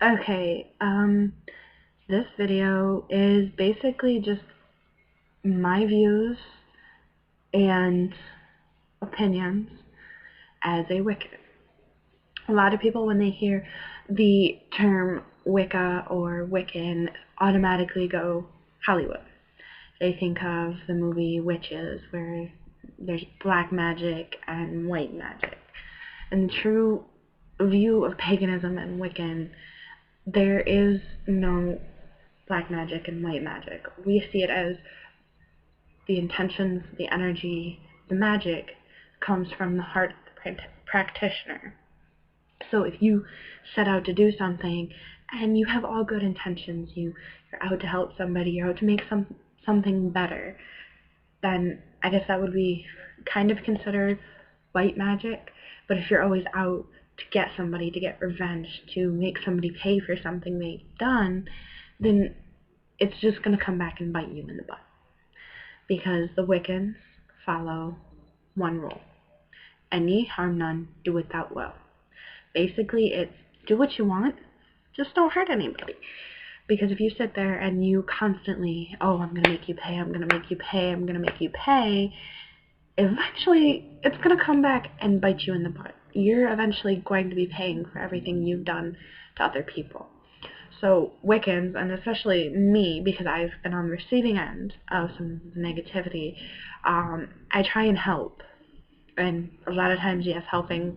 Okay, this video is basically just my views and opinions as a Wiccan. A lot of people, when they hear the term Wicca or Wiccan, automatically go Hollywood. They think of the movie Witches, where there's black magic and white magic. And the true view of paganism and Wiccan, there is no black magic and white magic. We see it as the intentions, the energy, the magic comes from the heart of the practitioner. So if you set out to do something and you have all good intentions, you're out to help somebody, you're out to make something better, then I guess that would be kind of considered white magic. But if you're always out to get somebody, to get revenge, to make somebody pay for something they've done, then it's just going to come back and bite you in the butt. Because the Wiccans follow one rule: any harm none, do without will. Basically, it's do what you want, just don't hurt anybody. Because if you sit there and you constantly, oh, I'm going to make you pay, I'm going to make you pay, I'm going to make you pay, eventually it's going to come back and bite you in the butt. You're eventually going to be paying for everything you've done to other people. So Wiccans, and especially me, because I've been on the receiving end of some negativity, I try and help. And a lot of times, yes, helping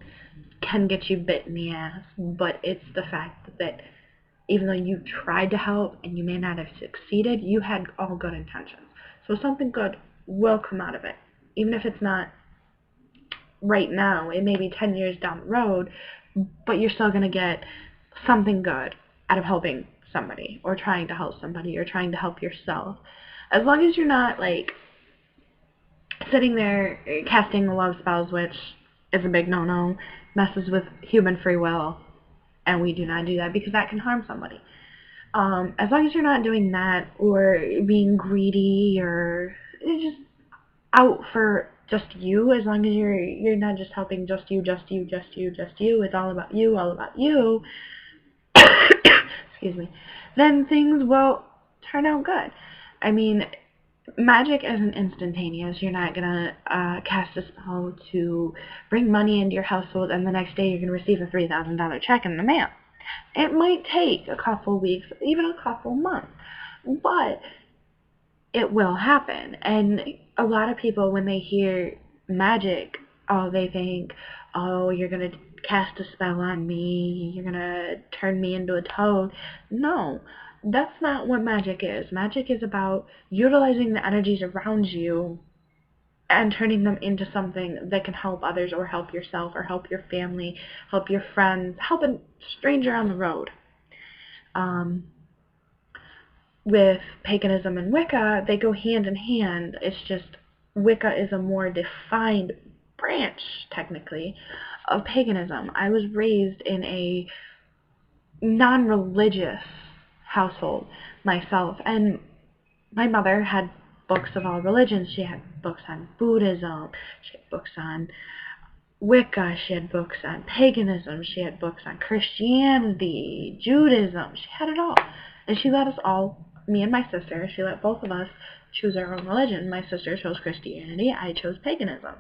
can get you bit in the ass, but it's the fact that even though you tried to help and you may not have succeeded, you had all good intentions. So something good will come out of it. Even if it's not right now, it may be 10 years down the road, but you're still going to get something good out of helping somebody, or trying to help somebody, or trying to help yourself. As long as you're not, like, sitting there casting love spells, which is a big no-no, messes with human free will, and we do not do that because that can harm somebody. As long as you're not doing that, or being greedy, or just out for just you, as long as you're not just helping just you, it's all about you, excuse me, then things will turn out good. I mean, magic isn't instantaneous. You're not gonna cast a spell to bring money into your household and the next day you're gonna receive a $3,000 check in the mail. It might take a couple weeks, even a couple months, but it will happen. And a lot of people, when they hear magic, they think, oh, you're gonna cast a spell on me, you're gonna turn me into a toad. No, that's not what magic is. Magic is about utilizing the energies around you and turning them into something that can help others, or help yourself, or help your family, help your friends, help a stranger on the road. With paganism and Wicca, they go hand in hand. It's just Wicca is a more defined branch, technically, of paganism. I was raised in a non-religious household myself, and my mother had books of all religions. She had books on Buddhism, she had books on Wicca, she had books on paganism, she had books on Christianity, Judaism, she had it all. And she let us all, me and my sister, she let both of us choose our own religion. My sister chose Christianity, I chose paganism.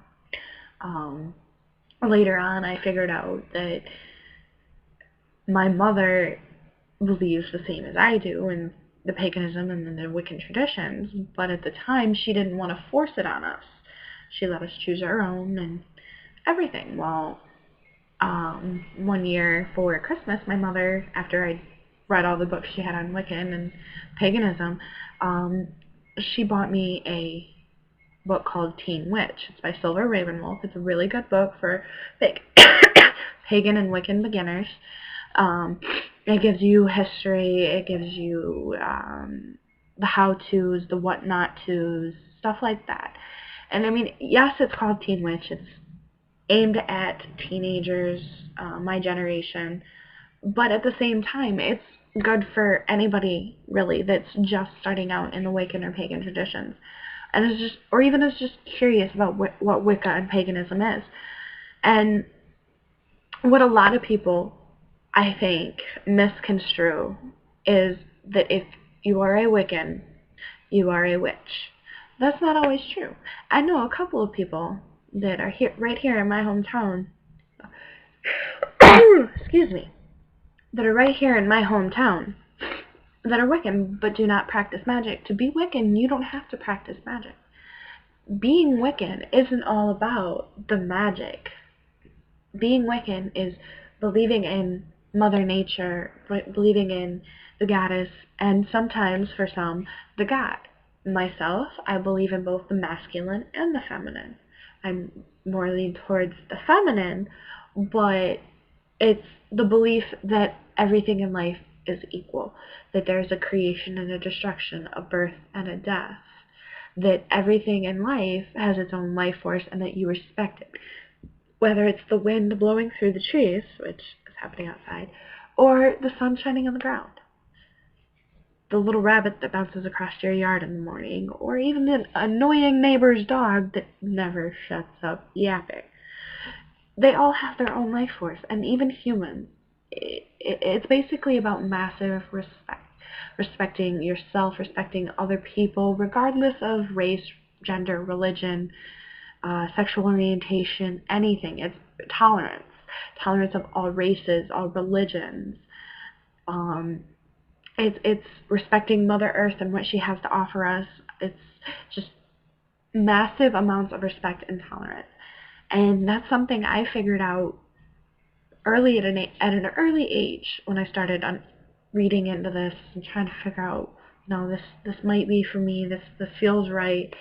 Later on, I figured out that my mother believes the same as I do in the paganism and the Wiccan traditions, but at the time, she didn't want to force it on us. She let us choose our own and everything. Well, one year for Christmas, my mother, after I read all the books she had on Wiccan and paganism, she bought me a book called Teen Witch. It's by Silver Ravenwolf. It's a really good book for pagan and Wiccan beginners. It gives you history, it gives you the how-tos, the what-not-tos, stuff like that. And I mean, yes, it's called Teen Witch. It's aimed at teenagers, my generation, but at the same time, it's good for anybody, really, that's just starting out in the Wiccan or pagan traditions, and is just, or even is just curious about what Wicca and paganism is. And what a lot of people I think, misconstrue is that if you are a Wiccan, you are a witch. That's not always true. I know a couple of people that are here, right here in my hometown. Excuse me. That are right here in my hometown that are Wiccan but do not practice magic. To be Wiccan, you don't have to practice magic. Being Wiccan isn't all about the magic. Being Wiccan is believing in Mother Nature, believing in the goddess, and sometimes, for some, the god. Myself, I believe in both the masculine and the feminine. I'm more lean towards the feminine, but it's the belief that everything in life is equal, that there's a creation and a destruction, a birth and a death, that everything in life has its own life force and that you respect it. Whether it's the wind blowing through the trees, which is happening outside, or the sun shining on the ground, the little rabbit that bounces across your yard in the morning, or even the annoying neighbor's dog that never shuts up yapping. They all have their own life force, and even humans. It's basically about massive respect. Respecting yourself, respecting other people, regardless of race, gender, religion, sexual orientation, anything. It's tolerance. Tolerance of all races, all religions. It's respecting Mother Earth and what she has to offer us. It's just massive amounts of respect and tolerance. And that's something I figured out early at an early age when I started reading into this and trying to figure out, this might be for me. This feels right.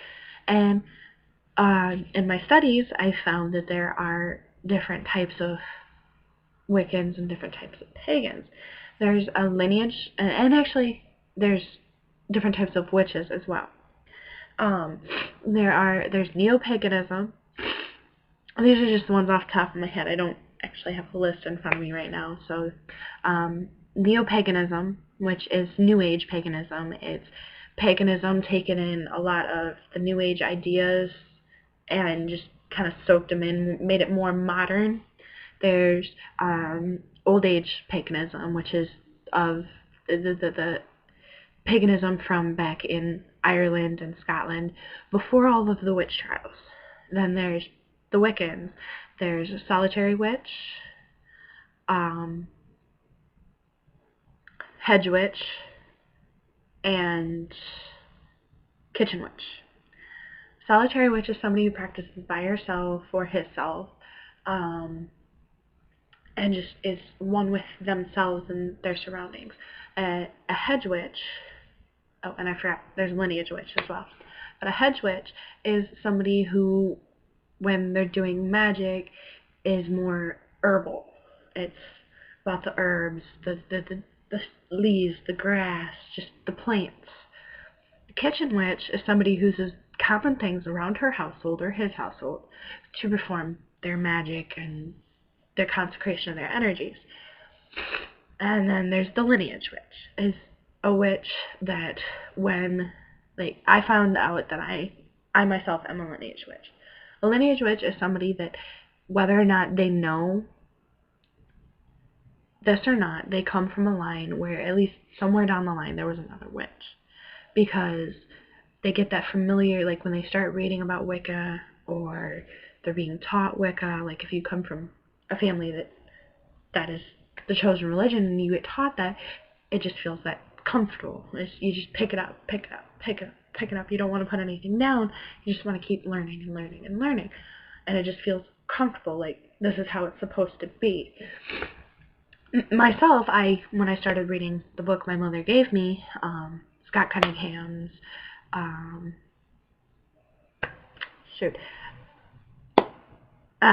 And in my studies, I found that there are different types of Wiccans and different types of pagans. There's a lineage, and actually, there's different types of witches as well. There's neo-paganism. These are just the ones off the top of my head. I don't actually have a list in front of me right now. So, neo-paganism, which is New Age paganism, it's paganism taken in a lot of the New Age ideas and just kind of soaked them in, made it more modern. There's Old Age paganism, which is of the paganism from back in Ireland and Scotland before all of the witch trials. Then there's the Wiccans. There's a solitary witch, hedge witch, and kitchen witch. Solitary witch is somebody who practices by herself or himself, and just is one with themselves and their surroundings. A hedge witch, oh, and I forgot, there's lineage witch as well. But a hedge witch is somebody who, when they're doing magic, is more herbal. It's about the herbs, the leaves, the grass, just the plants. The kitchen witch is somebody who uses common things around her household or his household to perform their magic and their consecration of their energies. And then there's the lineage witch, is a witch that I found out that I myself am a lineage witch. A lineage witch is somebody that, whether or not they know this or not, they come from a line where at least somewhere down the line there was another witch. Because they get that familiar, like when they start reading about Wicca or they're being taught Wicca, like if you come from a family that is the chosen religion and you get taught that, it just feels that comfortable. You just pick it up. You don't want to put anything down. You just want to keep learning and learning and learning. And it just feels comfortable, like this is how it's supposed to be. Myself, when I started reading the book my mother gave me, Scott Cunningham's,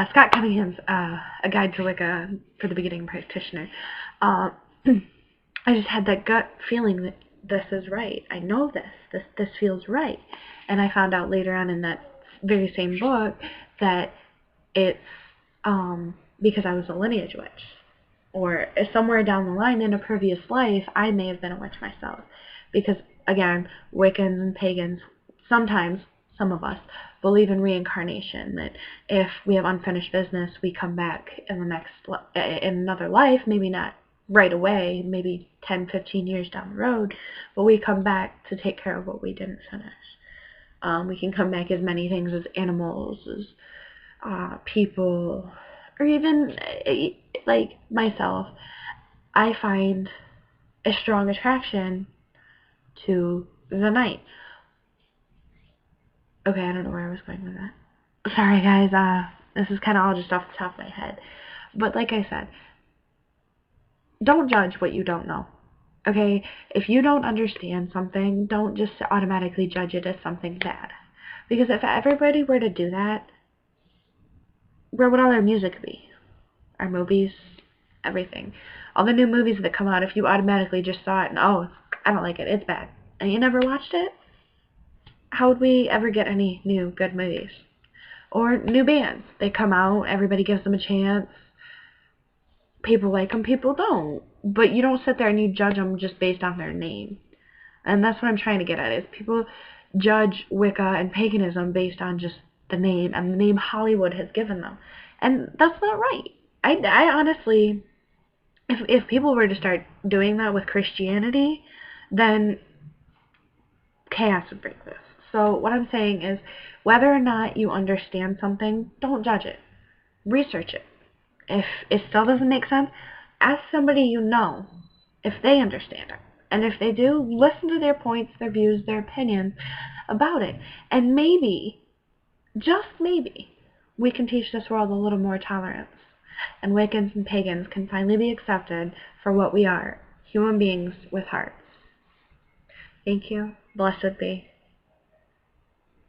Scott Cunningham's A Guide to Wicca for the Beginning Practitioner, I just had that gut feeling that this is right. I know this feels right. And I found out later on in that very same book that it's because I was a lineage witch. Or somewhere down the line in a previous life, I may have been a witch myself. Because, again, Wiccans and pagans, sometimes, some of us, believe in reincarnation. That if we have unfinished business, we come back in another life, maybe not right away, maybe 10, 15 years down the road, but we come back to take care of what we didn't finish. We can come back as many things as animals, as people, or even like myself. I find a strong attraction to the night. Okay, I don't know where I was going with that. Sorry guys, this is kind of all just off the top of my head. But like I said, don't judge what you don't know. Okay? If you don't understand something, don't just automatically judge it as something bad. Because if everybody were to do that, where would all our music be? Our movies, everything. All the new movies that come out, if you automatically just saw it and, oh, I don't like it, it's bad, and you never watched it, how would we ever get any new good movies? Or new bands. They come out, everybody gives them a chance. People like them, people don't. But you don't sit there and you judge them just based on their name. And that's what I'm trying to get at, is people judge Wicca and paganism based on just the name and the name Hollywood has given them. And that's not right. I honestly, if people were to start doing that with Christianity, then chaos would break loose. So what I'm saying is, whether or not you understand something, don't judge it. Research it. If it still doesn't make sense, ask somebody you know if they understand it. And if they do, listen to their points, their views, their opinions about it. And maybe, just maybe, we can teach this world a little more tolerance. And Wiccans and pagans can finally be accepted for what we are, human beings with hearts. Thank you. Blessed be.